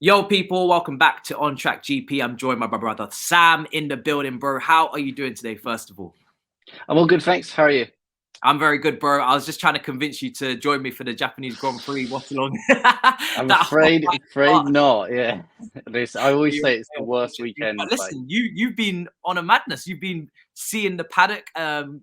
Yo, people, welcome back to On Track GP. I'm joined by my brother Sam in the building, bro. How are you doing today, first of all? I'm all good, thanks. How are you? I'm very good, bro. I was just trying to convince you to join me for the Japanese Grand Prix watch along. I'm That whole afraid start. not. Yeah, I always You're say it's the worst unfortunately. But weekend. Like, listen, you've been on a madness. You've been seeing the paddock,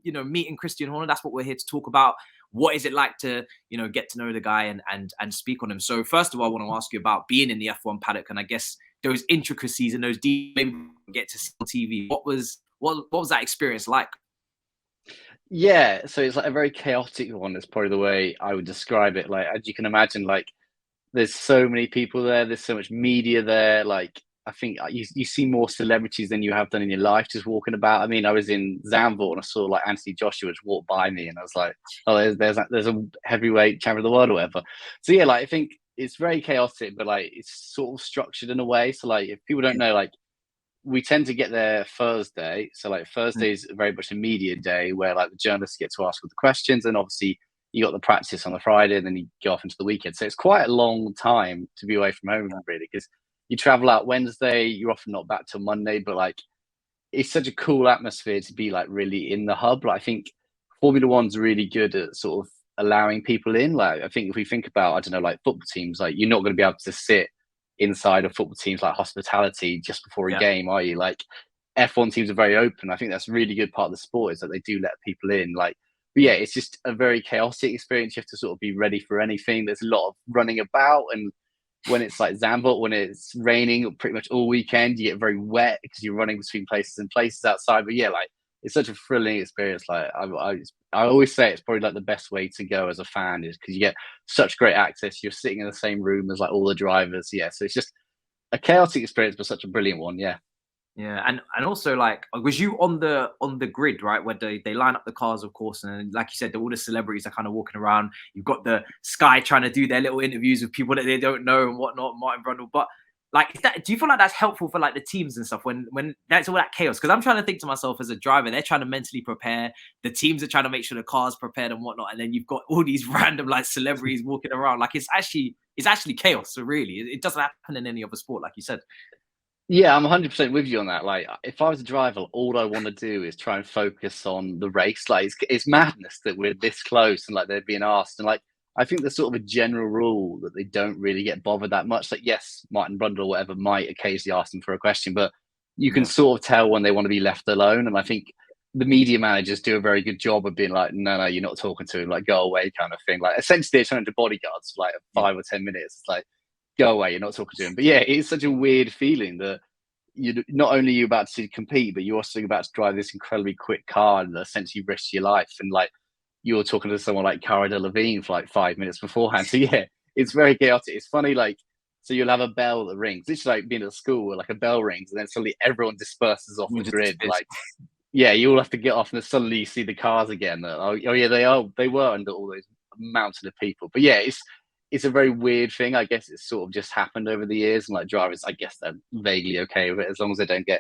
meeting Christian Horner. That's what we're here to talk about. What is it like to, get to know the guy and speak on him? So first of all, I want to ask you about being in the F1 paddock and I guess those intricacies and those details you get to see on TV. What was that experience like? yeah, so it's like a very chaotic one. Is probably the way I would describe it. Like, as you can imagine, like there's so many people there. There's so much media there. Like, I think you see more celebrities than you have done in your life just walking about. I mean, I was in Zandvoort and I saw like Anthony Joshua just walk by me, and I was like, oh, there's a heavyweight champion of the world or whatever. So yeah, like I think it's very chaotic, but like it's sort of structured in a way. So like if people don't know, like we tend to get there Thursday. So like Thursday is very much a media day where like the journalists get to ask all the questions, and obviously you got the practice on the Friday, and then you go off into the weekend. So it's quite a long time to be away from home, really, because you travel out Wednesday, you're often not back till Monday, but like it's such a cool atmosphere to be like really in the hub. Like I think Formula One's really good at sort of allowing people in. Like I think if we think about, I don't know, like football teams, like you're not going to be able to sit inside of football teams like hospitality just before a Yeah. game, are you? Like F1 teams are very open. I think that's a really good part of the sport is that they do let people in. Like, but yeah, it's just a very chaotic experience. You have to sort of be ready for anything. There's a lot of running about, and when it's like Zambot, when it's raining pretty much all weekend, you get very wet because you're running between places and places outside. But yeah, like it's such a thrilling experience. Like I always say, it's probably like the best way to go as a fan is because you get such great access. You're sitting in the same room as like all the drivers. Yeah, so it's just a chaotic experience, but such a brilliant one. Yeah. Yeah, and also like, was you on the grid, right, where they line up the cars, of course, and like you said, all the celebrities are kind of walking around. You've got the Sky trying to do their little interviews with people that they don't know and whatnot, Martin Brundle. But like, do you feel like that's helpful for like the teams and stuff when that's all that chaos? Because I'm trying to think to myself as a driver, they're trying to mentally prepare. The teams are trying to make sure the car's prepared and whatnot, and then you've got all these random like celebrities walking around. Like it's actually chaos. So really, it doesn't happen in any other sport, like you said. Yeah, I'm 100% with you on that. Like, if I was a driver, all I want to do is try and focus on the race. Like, it's madness that we're this close and like they're being asked. And like, I think there's sort of a general rule that they don't really get bothered that much. Like, yes, Martin Brundle or whatever might occasionally ask them for a question, but you can Yeah. sort of tell when they want to be left alone. And I think the media managers do a very good job of being like, no, you're not talking to him. Like, go away, kind of thing. Like, essentially, they're turning to bodyguards for like Yeah. 5 or 10 minutes. It's like, go away, you're not talking to him. But yeah, it's such a weird feeling that you not only are you about to compete, but you're also about to drive this incredibly quick car and essentially risk your life. And like you're talking to someone like Cara Delevingne for like 5 minutes beforehand. So yeah, it's very chaotic. It's funny, like so you'll have a bell that rings. It's like being at school where like a bell rings and then suddenly everyone disperses off You the just grid. Like yeah, you all have to get off and then suddenly you see the cars again. Oh yeah, they were under all those mountain of people. But yeah, it's a very weird thing. I guess it's sort of just happened over the years, and like drivers, I guess they're vaguely okay with it as long as they don't get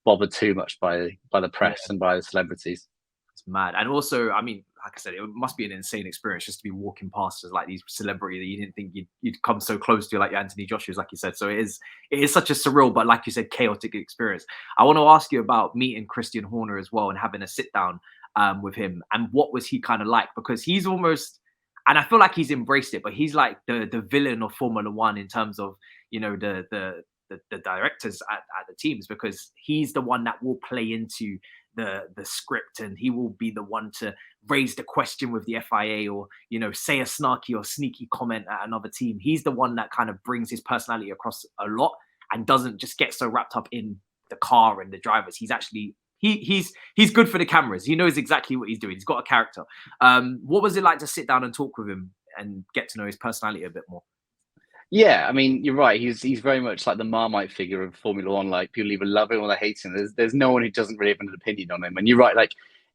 bothered too much by the press yeah. and by the celebrities. It's mad. And also, I mean, like I said, it must be an insane experience just to be walking past as like these celebrity that you didn't think you'd come so close to, like Anthony Joshua's, like you said. So it is such a surreal, but like you said, chaotic experience. I want to ask you about meeting Christian Horner as well and having a sit down with him. And what was he kind of like? Because he's almost, and I feel like he's embraced it, but he's like the villain of Formula One in terms of the directors at the teams, because he's the one that will play into the script, and he will be the one to raise the question with the FIA, or say a snarky or sneaky comment at another team. He's the one that kind of brings his personality across a lot and doesn't just get so wrapped up in the car and the drivers. He's actually he's good for the cameras. He knows exactly what he's doing. He's got a character. What was it like to sit down and talk with him and get to know his personality a bit more? Yeah, I mean, you're right. He's very much like the Marmite figure of Formula One. Like people either love him or they hate him. There's no one who doesn't really have an opinion on him. And you're right. Like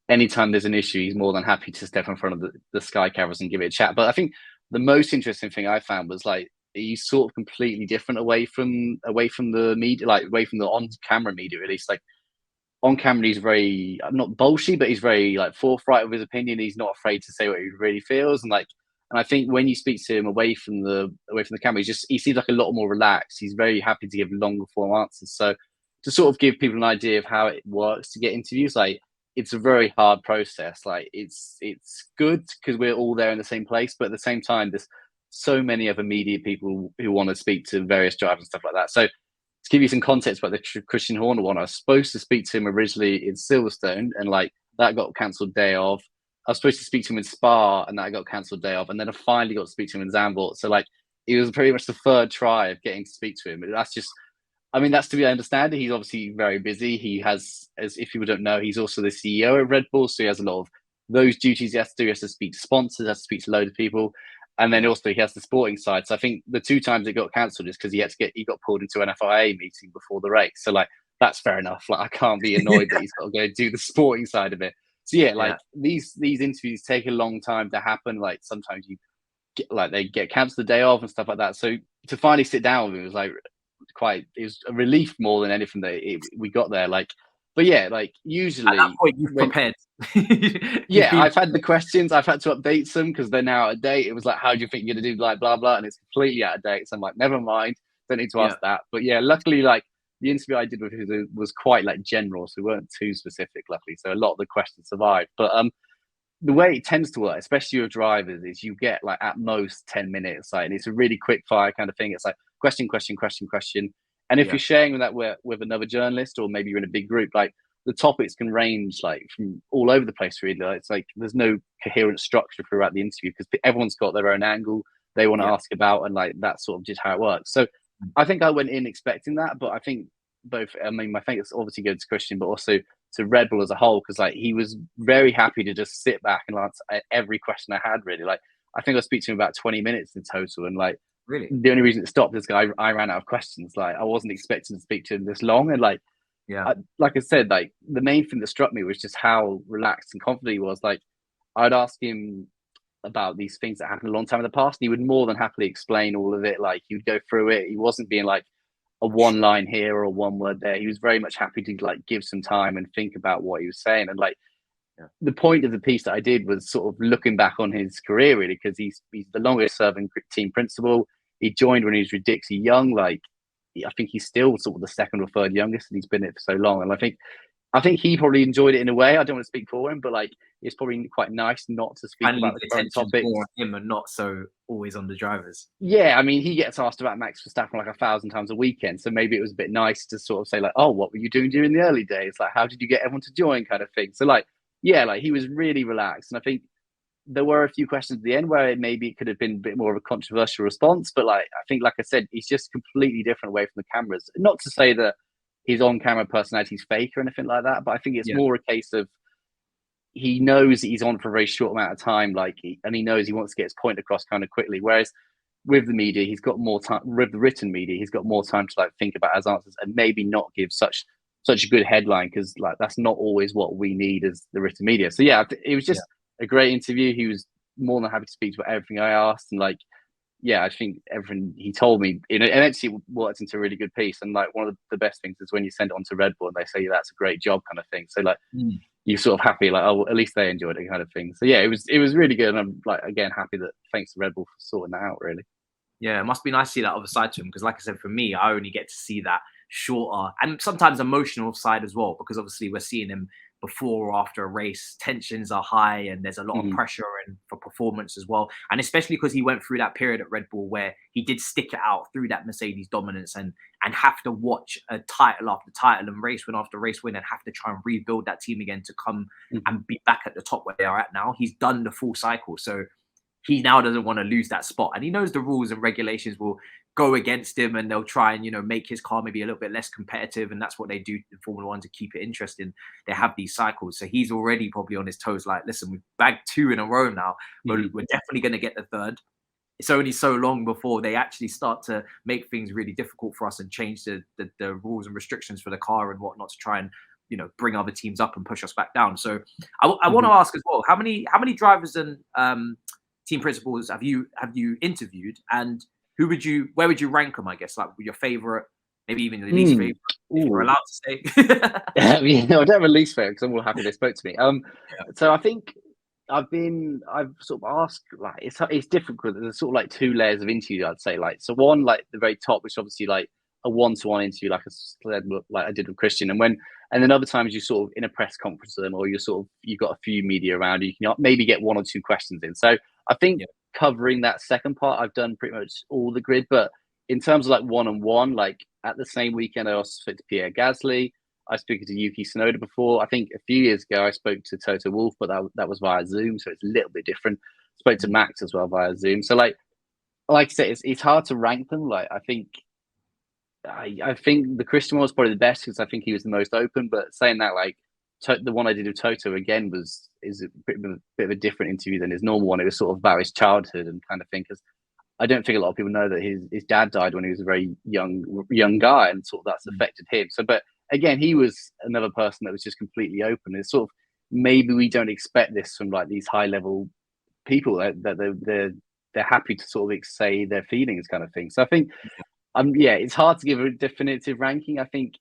anytime there's an issue, he's more than happy to step in front of the Sky cameras and give it a chat. But I think the most interesting thing I found was like he's sort of completely different away from the media, like away from the on camera media. At least like on camera, he's very not bolshy, but he's very like forthright with his opinion. He's not afraid to say what he really feels, and like And I think when you speak to him away from the camera, he seems like a lot more relaxed. He's very happy to give longer form answers. So to sort of give people an idea of how it works to get interviews, like it's a very hard process. Like it's good because we're all there in the same place, but at the same time, there's so many other media people who want to speak to various drivers and stuff like that. So to give you some context about the Christian Horner one, I was supposed to speak to him originally in Silverstone, and like that got cancelled day of. I was supposed to speak to him in Spa, and that got cancelled day of. And then I finally got to speak to him in Zandvoort. So like it was pretty much the third try of getting to speak to him. That's just, I mean, that's to be understand. He's obviously very busy. He has, as if people don't know, he's also the CEO of Red Bull, so he has a lot of those duties he has to do. He has to speak to sponsors, has to speak to a load of people. And then also he has the sporting side. So I think the 2 times it got cancelled is because he got pulled into an FIA meeting before the race. So like that's fair enough. Like I can't be annoyed that he's got to go do the sporting side of it. So yeah, like these interviews take a long time to happen. Like sometimes you get, like they get cancelled the day of and stuff like that. So to finally sit down with him was like it was a relief more than anything that we got there. Like, but yeah, like usually at that point you've prepared. Yeah, I've had the questions. I've had to update them because they're now out of date. It was like, how do you think you're gonna do like blah blah, and it's completely out of date. So I'm like, never mind, don't need to ask that. But yeah, luckily, like the interview I did with him was quite like general, so we weren't too specific. Luckily, so a lot of the questions survived. But the way it tends to work, especially with drivers, is you get like at most 10 minutes, like, and it's a really quick fire kind of thing. It's like question, question, question, question. And if you're sharing that with another journalist, or maybe you're in a big group, like the topics can range like from all over the place. Really, like, it's like there's no coherent structure throughout the interview because everyone's got their own angle they want to ask about, and like that's sort of just how it works. So I think I went in expecting that, but I think both. I mean, my thanks obviously go to Christian, but also to Red Bull as a whole, because like he was very happy to just sit back and answer every question I had. Really, like I think I speak to him about 20 minutes in total, and like really the only reason it stopped is I ran out of questions. Like I wasn't expecting to speak to him this long, and like like I said, like the main thing that struck me was just how relaxed and confident he was. Like I'd ask him about these things that happened a long time in the past, and he would more than happily explain all of it. Like he would go through it. He wasn't being like a one line here or a one word there. He was very much happy to like give some time and think about what he was saying. And like the point of the piece that I did was sort of looking back on his career, really, because he's the longest serving team principal. He joined when he was ridiculously young. Like I think he's still sort of the second or third youngest, and he's been in it for so long. And I think he probably enjoyed it in a way. I don't want to speak for him, but like it's probably quite nice not to speak about the current topics. More on him and not so always on the drivers. Yeah, I mean, he gets asked about Max Verstappen like 1,000 times a weekend, so maybe it was a bit nice to sort of say like, "Oh, what were you doing during the early days? Like, how did you get everyone to join?" kind of thing. So like, yeah, like he was really relaxed, and I think there were a few questions at the end where maybe it could have been a bit more of a controversial response, but like I think, like I said, he's just completely different away from the cameras. Not to say that his on-camera personality is fake or anything like that, but I think it's more a case of he knows that he's on for a very short amount of time, and he knows he wants to get his point across kind of quickly. Whereas with the media, he's got more time. With the written media, he's got more time to like think about his answers and maybe not give such a good headline, because like that's not always what we need as the written media. So yeah, it was just a great interview. He was more than happy to speak to everything I asked, and like, yeah, I think everything he told me, and actually worked into a really good piece. And like one of the best things is when you send it on to Red Bull and they say that's a great job kind of thing. So like you're sort of happy, like, oh, at least they enjoyed it kind of thing. So yeah, it was really good, and I'm like again happy that thanks to Red Bull for sorting that out. Really. Yeah, it must be nice to see that other side to him, because like I said, for me, I only get to see that shorter and sometimes emotional side as well, because obviously we're seeing him before or after a race. Tensions are high and there's a lot of pressure and for performance as well. And especially because he went through that period at Red Bull where he did stick it out through that Mercedes dominance and have to watch a title after title and race win after race win and have to try and rebuild that team again to come and be back at the top where they are at now. He's done the full cycle. So he now doesn't want to lose that spot, and he knows the rules and regulations will go against him, and they'll try and, make his car maybe a little bit less competitive. And that's what they do in Formula One to keep it interesting. They have these cycles. So he's already probably on his toes. Like, listen, we've bagged 2 in a row now, but we're definitely going to get the third. It's only so long before they actually start to make things really difficult for us and change the rules and restrictions for the car and whatnot to try and, bring other teams up and push us back down. So I want to ask as well, how many drivers and team principals have you interviewed, and where would you rank them? I guess like your favorite, maybe even your least favorite, if you're allowed to say. I don't have a least favorite because I'm all happy they spoke to me. So I think I've sort of asked, like, it's difficult. There's sort of like two layers of interview, I'd say. Like, so one, like the very top, which obviously like a one-to-one interview, like I did with Christian, and then other times you sort of in a press conference with them, or you've got a few media around you can maybe get one or two questions in. So I think covering that second part, I've done pretty much all the grid. But in terms of like one-on-one, like at the same weekend, I also spoke to Pierre Gasly. I spoke to Yuki Tsunoda before. I think a few years ago I spoke to Toto Wolff, but that was via Zoom, so it's a little bit different. Spoke to Max as well via Zoom. So like I said, it's hard to rank them. Like I think the Christian one was probably the best because I think he was the most open. But saying that, like the one I did with Toto again is a bit of a different interview than his normal one. It was sort of about his childhood and kind of thing, because I don't think a lot of people know that his dad died when he was a very young guy, and sort of that's affected him. So, but again, he was another person that was just completely open. It's sort of, maybe we don't expect this from like these high level people that they're happy to sort of say their feelings, kind of thing. So I think, it's hard to give a definitive ranking. I think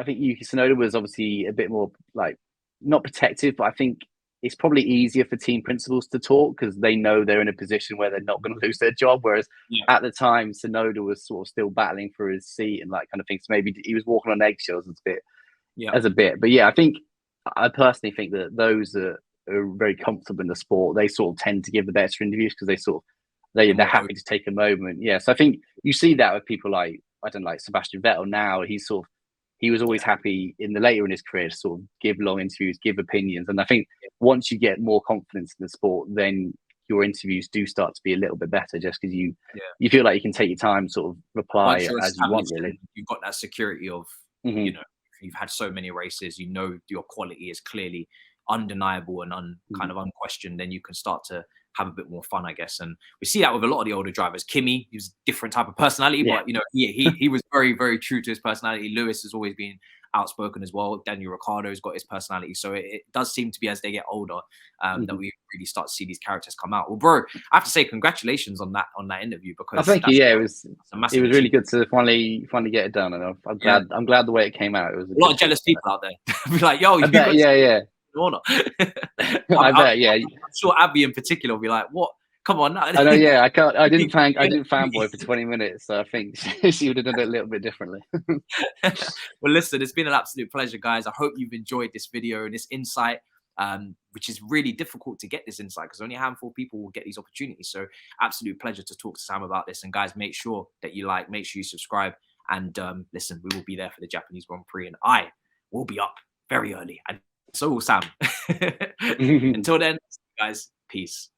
Yuki Tsunoda was obviously a bit more like not protective, but I think it's probably easier for team principals to talk because they know they're in a position where they're not going to lose their job. Whereas at the time, Tsunoda was sort of still battling for his seat and that kind of thing. So maybe he was walking on eggshells as a bit. But yeah, I personally think that those that are very comfortable in the sport, they sort of tend to give the better interviews because they're happy to take a moment. Yeah, so I think you see that with people like, I don't know, like Sebastian Vettel now. He was always happy later in his career to sort of give long interviews, give opinions. And I think once you get more confidence in the sport, then your interviews do start to be a little bit better just because you feel like you can take your time, sort of reply as you want, really. You've got that security of, you know, you've had so many races, you know, your quality is clearly undeniable and kind of unquestioned, then you can start to have a bit more fun, I guess. And we see that with a lot of the older drivers. Kimi, he was a different type of personality, but you know, he was very, very true to his personality. Lewis has always been outspoken as well. Daniel Ricciardo's got his personality. So it does seem to be as they get older that we really start to see these characters come out. Well, bro, I have to say congratulations on that interview, because thank you. Yeah, it was really good to finally get it done, and I'm glad the way it came out. It was a lot of jealous people out there. Be like, yo, Horner. I'm sure Abby in particular will be like, "What? Come on!" I know. Yeah, I didn't fanboy for 20 minutes, so I think she would have done it a little bit differently. Well, listen, it's been an absolute pleasure, guys. I hope you've enjoyed this video and this insight, which is really difficult to get this insight because only a handful of people will get these opportunities. So, absolute pleasure to talk to Sam about this. And guys, make sure that you make sure you subscribe, and listen, we will be there for the Japanese Grand Prix, and I will be up very early. And so will Sam. Until then, guys, peace.